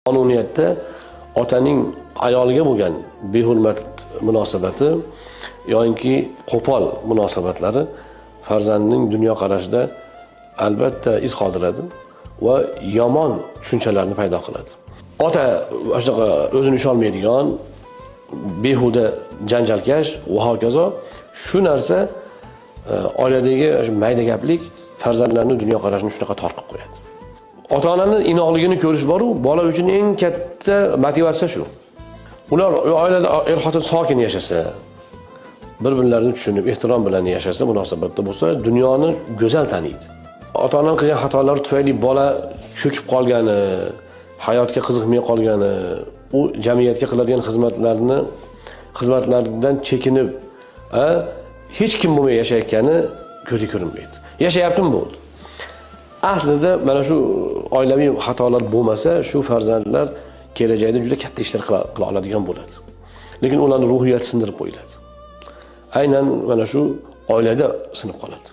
Qonuniyatda otaning ayoliga bo'lgan behurmat munosabati yoki qo'pol munosabatlari farzandning dunyoqarashida albatta iz qoldiradi va yomon tushunchalarni paydo qiladi. Ota shunaqa o'zini usha olmaydigan, behuda janjalkash va hokazo, shu narsa oiladagi mayda gaplik farzandlarning dunyoqarashini shunaqa tor qilib qo'yadi. Ota-onaning inoqligini ko'rish bor-u, bola uchun eng katta motivatsiya shu. Ular oilada er-xotin sokin yashasa, bir-birlarini tushunib, ehtirom bilan yashasa, munosabatda bo'lsa, dunyoni go'zal taniydi. Ota-onaning qilgan xatolari tufayli bola cho'kib qolgani, hayotga qiziqmay qolgani, u jamiyatga qiladigan xizmatlardan chekinib, hech kim bo'lmay yashayotgani ko'zga ko'rinmaydi. Yashayaptimi bo'ldi. Aslida mana shu oilaviy xatolar bo'lmasa, shu farzandlar kelajakda juda katta ishlar qila oladigan bo'ladi. Lekin ularning ruhiyati sindirib qo'yiladi. Aynan mana shu oilada sinib qoladi.